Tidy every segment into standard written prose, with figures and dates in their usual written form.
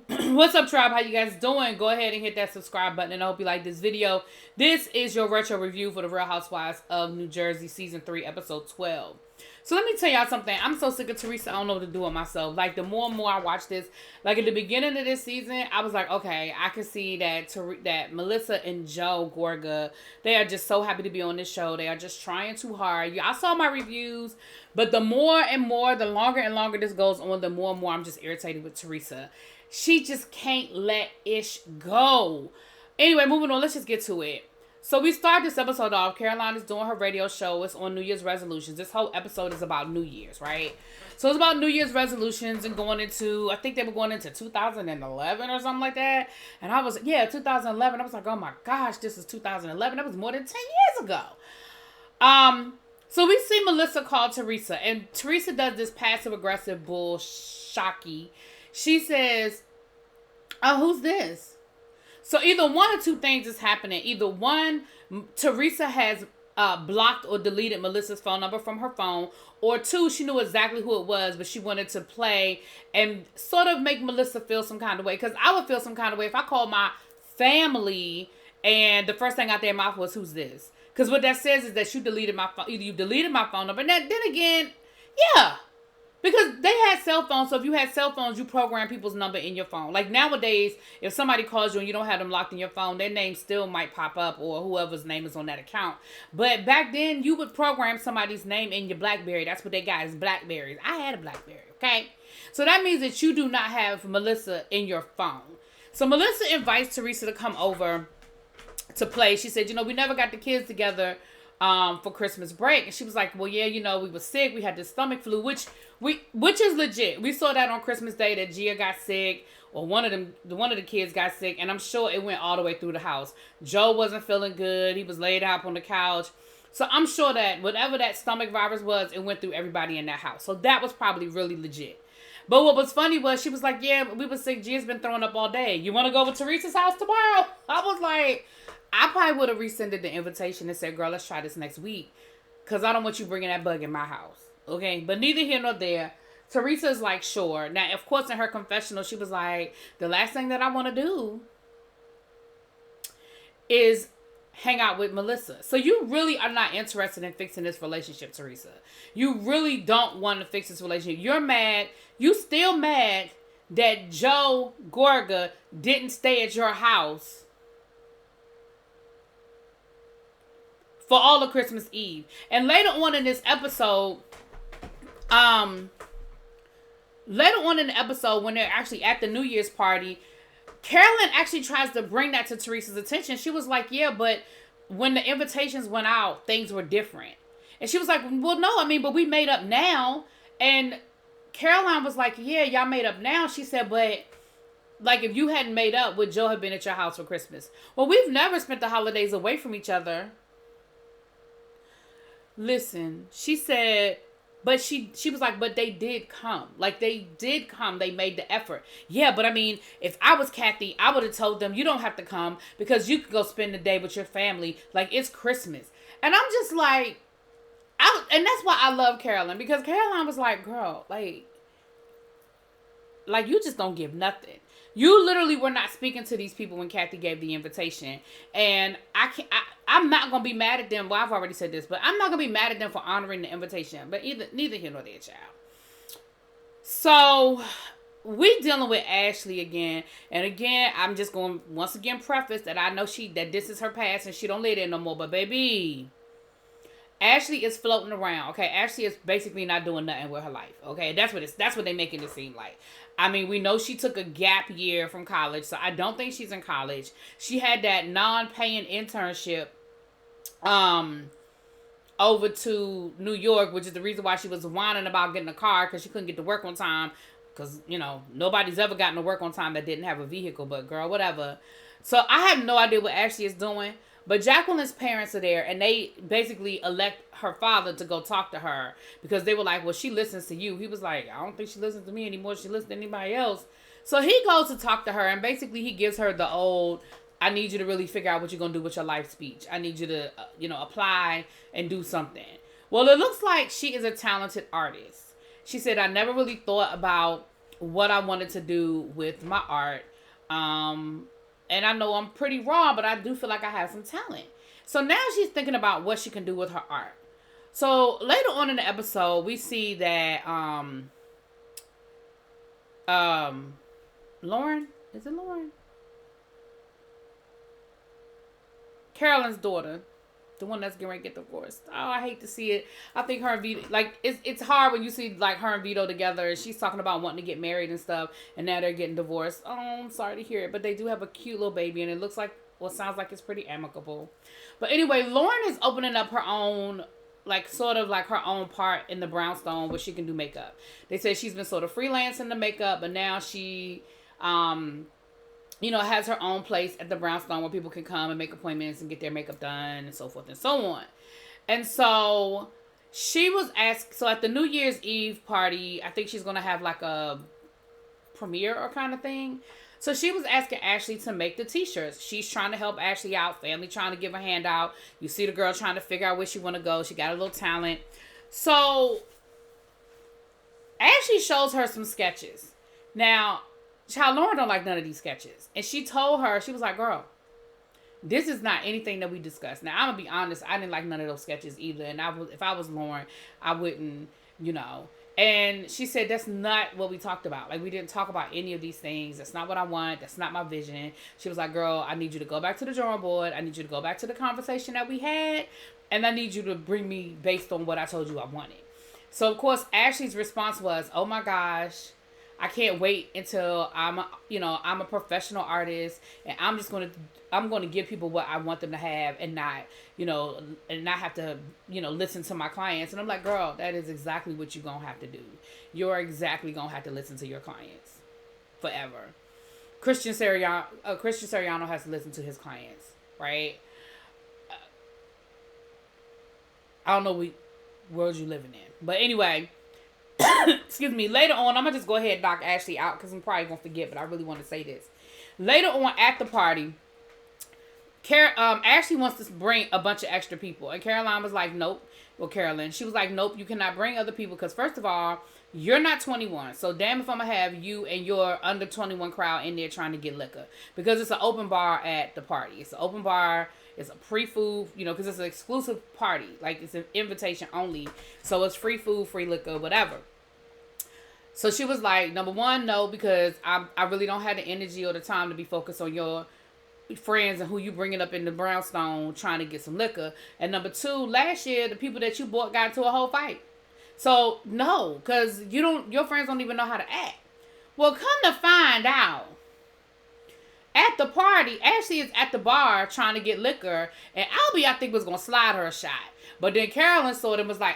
What's up, tribe? How you guys doing? Go ahead and hit that subscribe button, and I hope you like this video. This is your retro review for the Real Housewives of New Jersey season 3 episode 12. So let me tell y'all something. I'm so sick of Teresa. I don't know what to do with myself. Like, the more and more I watch this, like at the beginning of this season, I was like, okay, I can see that that Melissa and Joe Gorga, they are just so happy to be on this show. They are just trying too hard. Y'all saw my reviews, but the more and more, the longer and longer this goes on, the more and more I'm just irritated with Teresa. She just can't let Ish go. Anyway, moving on. Let's just get to it. So we start this episode off. Caroline is doing her radio show. It's on New Year's resolutions. This whole episode is about New Year's, right? So it's about New Year's resolutions and going into, I think they were going into 2011 or something like that. And I was, 2011. I was like, oh my gosh, this is 2011. That was more than 10 years ago. So we see Melissa call Teresa. And Teresa does this passive-aggressive shocky. She says, oh, who's this? So either one or two things is happening. Either one, Teresa has blocked or deleted Melissa's phone number from her phone. Or two, she knew exactly who it was, but she wanted to play and sort of make Melissa feel some kind of way. Because I would feel some kind of way if I called my family and the first thing out their mouth was, who's this? Because what that says is that you deleted my phone. Either you deleted my phone number. And then again, yeah. Because they had cell phones, so if you had cell phones, you program people's number in your phone. Like nowadays, if somebody calls you and you don't have them locked in your phone, their name still might pop up or whoever's name is on that account. But back then, you would program somebody's name in your BlackBerry. That's what they got is BlackBerries. I had a BlackBerry, okay? So that means that you do not have Melissa in your phone. So Melissa invites Teresa to come over to play. She said, we never got the kids together for Christmas break. And she was like, well, yeah, we were sick. We had this stomach flu, which is legit. We saw that on Christmas Day that Gia got sick, or one of the kids got sick, and I'm sure it went all the way through the house. Joe wasn't feeling good. He was laid out on the couch. So I'm sure that whatever that stomach virus was, it went through everybody in that house. So that was probably really legit. But what was funny was she was like, yeah, we were sick. Gia's been throwing up all day. You want to go to Teresa's house tomorrow? I was like, I probably would have rescinded the invitation and said, girl, let's try this next week. Because I don't want you bringing that bug in my house. Okay? But neither here nor there. Teresa's like, sure. Now, of course, in her confessional, she was like, the last thing that I want to do is hang out with Melissa. So you really are not interested in fixing this relationship, Teresa. You really don't want to fix this relationship. You're mad. You still mad that Joe Gorga didn't stay at your house for all of Christmas Eve. And later on in this episode, when they're actually at the New Year's party, Carolyn actually tries to bring that to Teresa's attention. She was like, yeah, but when the invitations went out, things were different. And she was like, well, no, but we made up now. And Caroline was like, yeah, y'all made up now. She said, but like, if you hadn't made up, would Joe have been at your house for Christmas? Well, we've never spent the holidays away from each other. Listen, she said, but she was like, but they did come. Like, they did come. They made the effort. Yeah, but if I was Kathy, I would have told them, you don't have to come because you could go spend the day with your family. Like, it's Christmas. And I'm just like, and that's why I love Caroline, because Caroline was like, girl, like you just don't give nothing. You literally were not speaking to these people when Kathy gave the invitation. And I'm not going to be mad at them. Well, I've already said this, but I'm not going to be mad at them for honoring the invitation. But neither here nor there, child. So we dealing with Ashley again. And again, I'm just going to once again preface that I know that this is her past and she don't live there no more. But baby, Ashley is floating around. Okay, Ashley is basically not doing nothing with her life. Okay, that's what they making it seem like. We know she took a gap year from college, so I don't think she's in college. She had that non-paying internship over to New York, which is the reason why she was whining about getting a car, because she couldn't get to work on time. Because, nobody's ever gotten to work on time that didn't have a vehicle, but girl, whatever. So I have no idea what Ashley is doing. But Jacqueline's parents are there, and they basically elect her father to go talk to her because they were like, well, she listens to you. He was like, I don't think she listens to me anymore. She listens to anybody else. So he goes to talk to her, and basically he gives her the old, I need you to really figure out what you're going to do with your life speech. I need you to, apply and do something. Well, it looks like she is a talented artist. She said, I never really thought about what I wanted to do with my art. And I know I'm pretty raw, but I do feel like I have some talent. So now she's thinking about what she can do with her art. So later on in the episode, we see that Lauren, is it Lauren? Carolyn's daughter, the one that's getting ready to get divorced. Oh, I hate to see it. I think her and Vito, like, it's hard when you see, like, her and Vito together, and she's talking about wanting to get married and stuff, and now they're getting divorced. Oh, I'm sorry to hear it, but they do have a cute little baby, and it looks like, well, sounds like it's pretty amicable. But anyway, Lauren is opening up her own, like, sort of like her own part in the brownstone where she can do makeup. They say she's been sort of freelancing the makeup, but now she, has her own place at the brownstone where people can come and make appointments and get their makeup done and so forth and so on. And so she was asked, so at the New Year's Eve party, I think she's going to have like a premiere or kind of thing. So she was asking Ashley to make the t-shirts. She's trying to help Ashley out. Family trying to give a hand out. You see the girl trying to figure out where she want to go. She got a little talent. So Ashley shows her some sketches. Now, child, Lauren don't like none of these sketches. And she told her, she was like, girl, this is not anything that we discussed. Now, I'm going to be honest. I didn't like none of those sketches either. And if I was Lauren, I wouldn't, And she said, that's not what we talked about. Like, we didn't talk about any of these things. That's not what I want. That's not my vision. She was like, girl, I need you to go back to the drawing board. I need you to go back to the conversation that we had. And I need you to bring me based on what I told you I wanted. So, of course, Ashley's response was, oh, my gosh, I can't wait until I'm a professional artist. And I'm going to give people what I want them to have and not, and not have to, listen to my clients. And I'm like, girl, that is exactly what you're going to have to do. You're exactly going to have to listen to your clients forever. Christian Siriano has to listen to his clients, right? I don't know what world you're living in. But anyway, excuse me, later on, I'm going to just go ahead and knock Ashley out because I'm probably going to forget, but I really want to say this. Later on at the party, Ashley wants to bring a bunch of extra people. And Caroline was like, nope. Well, Carolyn, she was like, nope, you cannot bring other people because, first of all, you're not 21. So, damn if I'm going to have you and your under 21 crowd in there trying to get liquor. Because it's an open bar at the party. It's an open bar. It's a free food, because it's an exclusive party. Like, it's an invitation only. So, it's free food, free liquor, whatever. So, she was like, number one, no, because I really don't have the energy or the time to be focused on your friends and who you bringing up in the brownstone trying to get some liquor. And number two, last year, the people that you bought got into a whole fight. So, no, because your friends don't even know how to act. Well, come to find out, at the party, Ashley is at the bar trying to get liquor, and Albie, I think, was going to slide her a shot. But then Carolyn saw it and was like,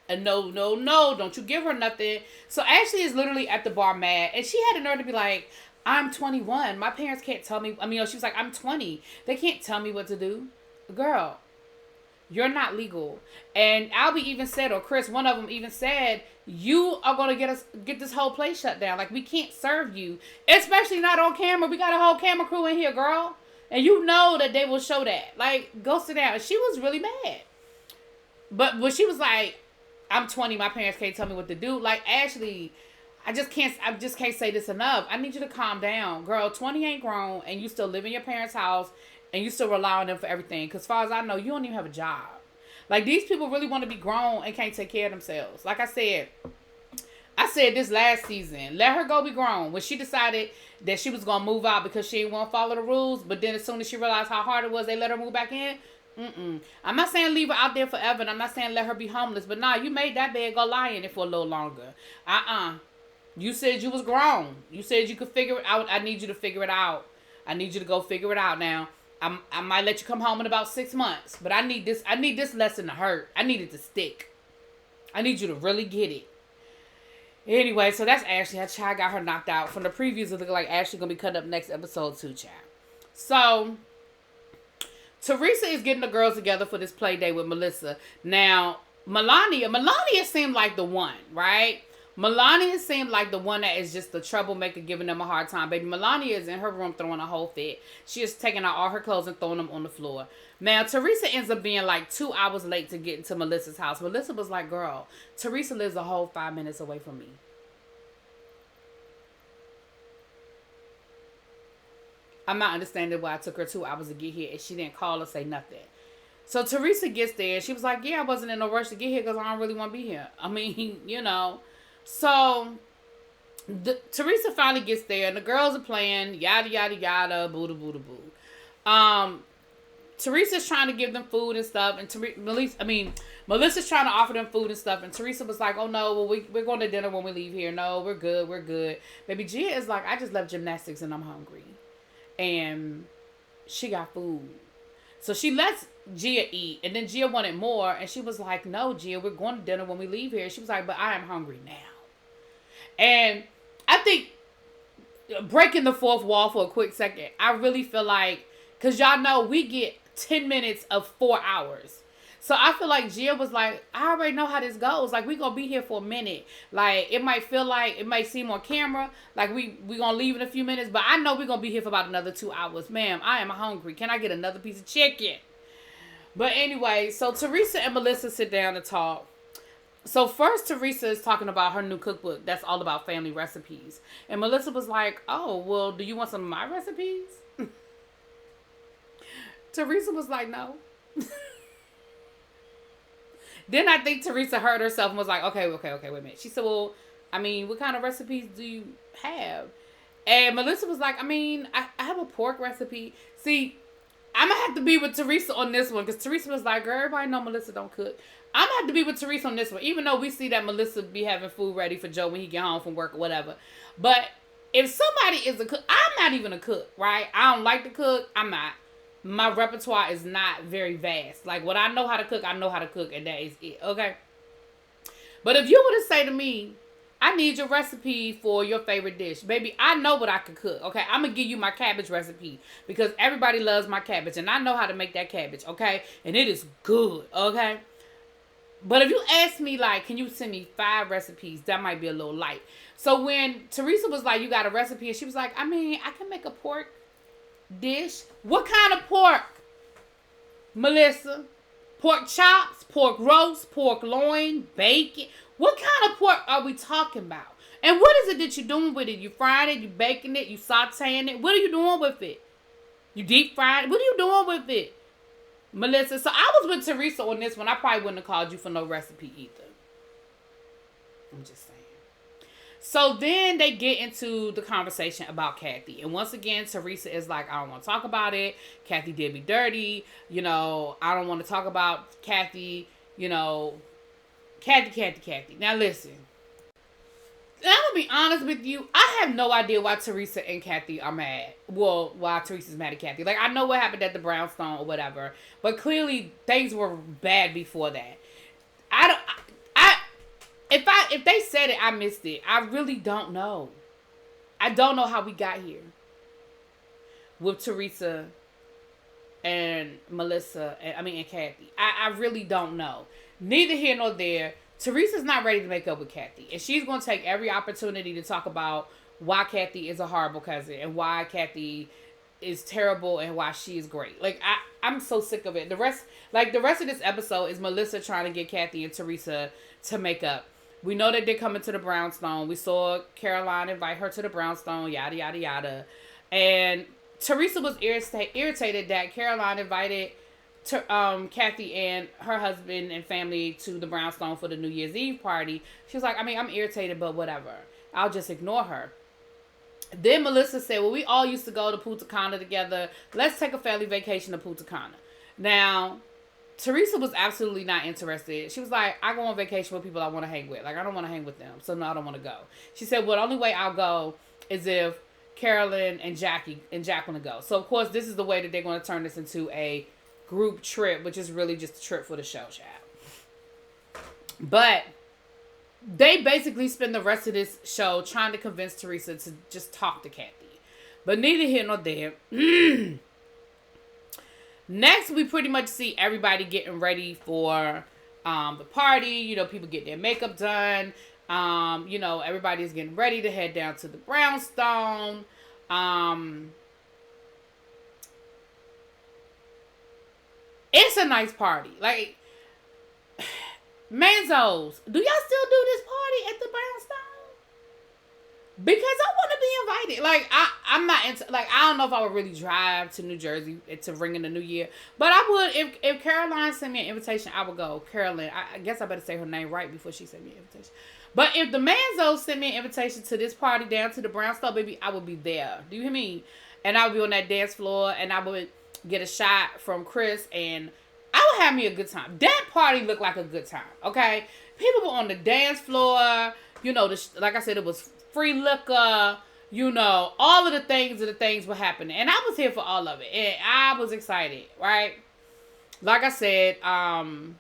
no, don't you give her nothing. So Ashley is literally at the bar mad, and she had the nerve to be like, I'm 21. My parents can't tell me. She was like, I'm 20. They can't tell me what to do. Girl, you're not legal. And Albie even said, or Chris, one of them even said, you are going to get this whole place shut down. Like, we can't serve you, especially not on camera. We got a whole camera crew in here, girl. And you know that they will show that. Like, go sit down. And she was really mad. But when she was like, I'm 20, my parents can't tell me what to do. Like, Ashley, I just can't say this enough. I need you to calm down. Girl, 20 ain't grown, and you still live in your parents' house, and you still rely on them for everything. Because as far as I know, you don't even have a job. Like, these people really want to be grown and can't take care of themselves. Like I said this last season. Let her go be grown. When she decided that she was going to move out because she didn't want to follow the rules, but then as soon as she realized how hard it was, they let her move back in. I'm not saying leave her out there forever, and I'm not saying let her be homeless. But nah, you made that bed go lie in it for a little longer. You said you was grown. You said you could figure it out. I need you to figure it out. I need you to go figure it out now. I might let you come home in about 6 months, but I need this lesson to hurt. I need it to stick. I need you to really get it. Anyway, so that's Ashley. That child got her knocked out. From the previews, it looked like Ashley gonna be cut up next episode too, child. So Teresa is getting the girls together for this play day with Melissa. Now, Melania seemed like the one, right? Melania seemed like the one that is just the troublemaker giving them a hard time. Baby, Melania is in her room throwing a whole fit. She is taking out all her clothes and throwing them on the floor. Now, Teresa ends up being like 2 hours late to get into Melissa's house. Melissa was like, girl, Teresa lives a whole 5 minutes away from me. I'm not understanding why it took her 2 hours to get here and she didn't call or say nothing. So Teresa gets there. She was like, yeah, I wasn't in no rush to get here because I don't really want to be here. I mean, So Teresa finally gets there and the girls are playing, yada, yada, yada, boo, da, boo, da, boo. Teresa's trying to give them food and stuff. And Melissa's trying to offer them food and stuff. And Teresa was like, oh, no, well, we're going to dinner when we leave here. No, we're good. Baby Gia is like, I just left gymnastics and I'm hungry. And she got food. So she lets Gia eat. And then Gia wanted more. And she was like, no, Gia, we're going to dinner when we leave here. She was like, but I am hungry now. And I think, breaking the fourth wall for a quick second, I really feel like, because y'all know we get 10 minutes of 4 hours. So I feel like Gia was like, I already know how this goes. Like, we going to be here for a minute. Like, it might seem on camera like we going to leave in a few minutes, but I know we're going to be here for about another 2 hours. Ma'am, I am hungry. Can I get another piece of chicken? But anyway, so Teresa and Melissa sit down to talk. So first, Teresa is talking about her new cookbook that's all about family recipes. And Melissa was like, oh, well, do you want some of my recipes? Teresa was like, no. Then I think Teresa heard herself and was like, okay, wait a minute. She said, well, I mean, what kind of recipes do you have? And Melissa was like, I mean, I have a pork recipe. See, I'm going to have to be with Teresa on this one because Teresa was like, girl, everybody know Melissa don't cook. I'm going to have to be with Teresa on this one, even though we see that Melissa be having food ready for Joe when he get home from work or whatever. But if somebody is a cook, I'm not even a cook, right? I don't like to cook. I'm not. My repertoire is not very vast. Like, what I know how to cook, and that is it, okay? But if you were to say to me, I need your recipe for your favorite dish, baby, I know what I could cook, okay? I'm going to give you my cabbage recipe because everybody loves my cabbage, and I know how to make that cabbage, okay? And it is good, okay? But if you ask me, like, can you send me 5 recipes, that might be a little light. So when Teresa was like, you got a recipe, and she was like, I mean, I can make a pork dish. What kind of pork, Melissa? Pork chops, pork roast, pork loin, bacon. What kind of pork are we talking about? And what is it that you're doing with it? You frying it, you baking it, you sauteing it. What are you doing with it? You deep frying it? What are you doing with it, Melissa? So I was with Teresa on this one. I probably wouldn't have called you for no recipe either. I'm just saying. So then they get into the conversation about Kathy. And once again, Teresa is like, I don't want to talk about it. Kathy did me dirty. I don't want to talk about Kathy. Kathy. Now listen. And I'm going to be honest with you. I have no idea why Teresa and Kathy are mad. Well, why Teresa's mad at Kathy. Like, I know what happened at the brownstone or whatever. But clearly, things were bad before that. If they said it, I missed it. I really don't know. I don't know how we got here with Teresa and Melissa and Kathy. I really don't know. Neither here nor there. Teresa's not ready to make up with Kathy. And she's going to take every opportunity to talk about why Kathy is a horrible cousin and why Kathy is terrible and why she is great. Like, I'm so sick of it. The rest of this episode is Melissa trying to get Kathy and Teresa to make up. We know that they're coming to the brownstone. We saw Caroline invite her to the brownstone, yada, yada, yada. And Teresa was irritated that Caroline invited Kathy and her husband and family to the brownstone for the New Year's Eve party. She was like, I'm irritated, but whatever. I'll just ignore her. Then Melissa said, well, we all used to go to Punta Cana together. Let's take a family vacation to Punta Cana. Now, Teresa was absolutely not interested. She was like, I go on vacation with people I want to hang with. Like, I don't want to hang with them. So, no, I don't want to go. She said, well, the only way I'll go is if Carolyn and Jack want to go. So, of course, this is the way that they're going to turn this into a group trip, which is really just a trip for the show, child. But they basically spend the rest of this show trying to convince Teresa to just talk to Kathy. But neither here nor there. Next, we pretty much see everybody getting ready for the party. People get their makeup done. Everybody's getting ready to head down to the brownstone. It's a nice party. Like, Manzos, do y'all still do this party at the brownstone? Because I want to be invited. Like, I'm not into, like, I don't know if I would really drive to New Jersey to ring in the new year. But I would, if Caroline sent me an invitation, I would go. Carolyn, I guess I better say her name right before she sent me an invitation. But if the Manzos sent me an invitation to this party down to the Brownstone, baby, I would be there. Do you hear me? And I would be on that dance floor, and I would get a shot from Chris, and I would have me a good time. That party looked like a good time, okay? People were on the dance floor. You know, like I said, it was free liquor. You know, all of the things were happening. And I was here for all of it. And I was excited, right? Like I said, on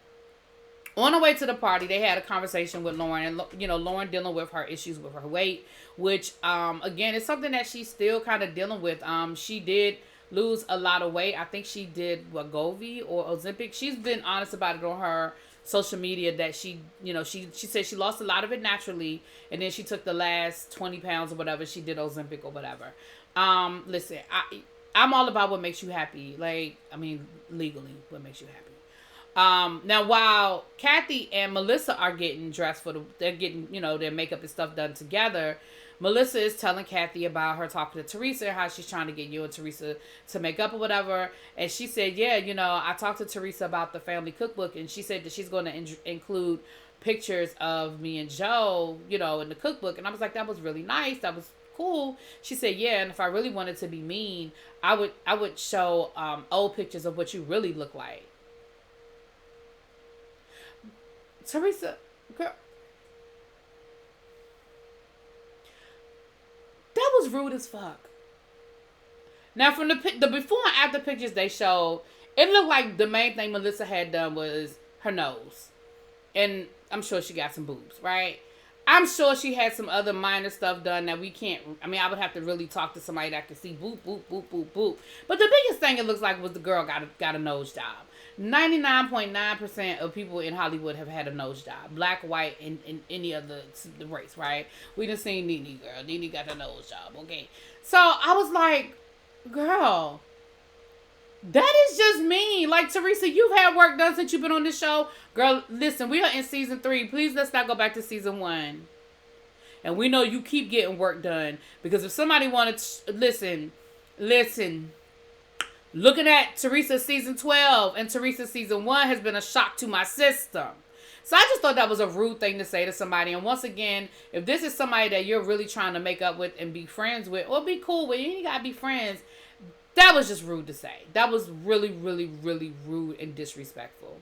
the way to the party, they had a conversation with Lauren. And, you know, Lauren dealing with her issues with her weight. Which, again, is something that she's still kind of dealing with. She did lose a lot of weight. I think she did Wegovy or Ozempic. She's been honest about it on her social media that she, you know, she said she lost a lot of it naturally, and then she took the last 20 pounds or whatever. She did Ozempic or whatever. Listen, I'm all about what makes you happy. Like, I mean, legally, what makes you happy. Now, while Kathy and Melissa are getting dressed they're getting, you know, their makeup and stuff done together, Melissa is telling Kathy about her talking to Teresa, how she's trying to get you and Teresa to make up or whatever. And she said, yeah, you know, I talked to Teresa about the family cookbook, and she said that she's going to include pictures of me and Joe, you know, in the cookbook. And I was like, that was really nice. That was cool. She said, yeah, and if I really wanted to be mean, I would show old pictures of what you really look like. Teresa, girl. That was rude as fuck. Now, from the before and after pictures they showed, it looked like the main thing Melissa had done was her nose. And I'm sure she got some boobs, right? I'm sure she had some other minor stuff done that we can't... I mean, I would have to really talk to somebody that could see boop, boop, boop, boop, boop. But the biggest thing it looks like was the girl got a nose job. 99.9% of people in Hollywood have had a nose job. Black, white, and any other race, right? We done seen Nene, girl. Nene got a nose job, okay? So, I was like, girl, that is just mean. Like, Teresa, you've had work done since you've been on this show. Girl, listen, we are in season 3. Please, let's not go back to season 1. And we know you keep getting work done. Because if somebody wanted to... Listen... Looking at Teresa season 12 and Teresa season 1 has been a shock to my system. So I just thought that was a rude thing to say to somebody. And once again, if this is somebody that you're really trying to make up with and be friends with, or be cool with, you ain't gotta be friends. That was just rude to say. That was really, really, really rude and disrespectful.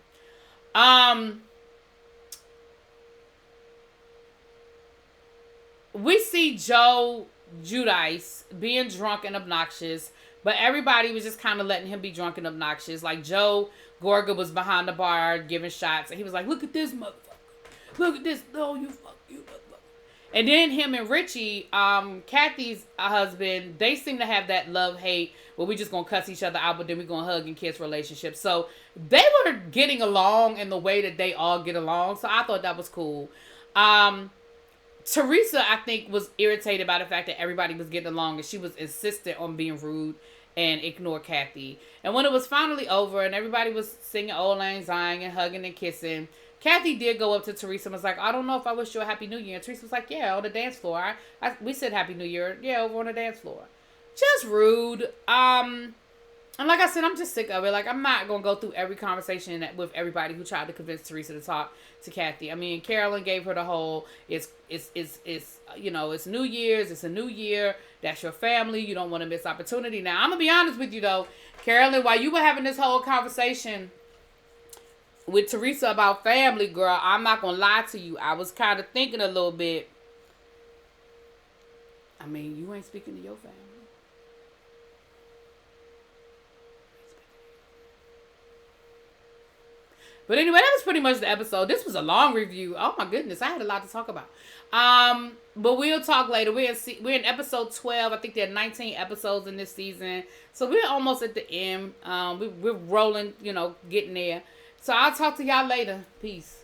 We see Joe Giudice being drunk and obnoxious. But everybody was just kind of letting him be drunk and obnoxious. Like, Joe Gorga was behind the bar giving shots. And he was like, look at this motherfucker. Look at this. No, you fuck, you motherfucker. And then him and Richie, Kathy's husband, they seem to have that love-hate where we just going to cuss each other out, but then we going to hug and kiss relationship. So they were getting along in the way that they all get along. So I thought that was cool. Teresa, I think, was irritated by the fact that everybody was getting along, and she was insistent on being rude and ignore Kathy. And when it was finally over and everybody was singing Old Lang Syne and hugging and kissing, Kathy did go up to Teresa and was like, I don't know if I wish you a Happy New Year. And Teresa was like, yeah, on the dance floor. We said Happy New Year. Yeah, over on the dance floor. Just rude. And like I said, I'm just sick of it. Like, I'm not going to go through every conversation with everybody who tried to convince Teresa to talk to Kathy. I mean, Carolyn gave her the whole, it's you know, it's New Year's, it's a new year, that's your family, you don't want to miss opportunity. Now, I'm going to be honest with you, though. Carolyn, while you were having this whole conversation with Teresa about family, girl, I'm not going to lie to you. I was kind of thinking a little bit, I mean, you ain't speaking to your family. But anyway, that was pretty much the episode. This was a long review. Oh my goodness, I had a lot to talk about. But we'll talk later. We're in episode 12. I think there are 19 episodes in this season. So we're almost at the end. We're rolling, you know, getting there. So I'll talk to y'all later. Peace.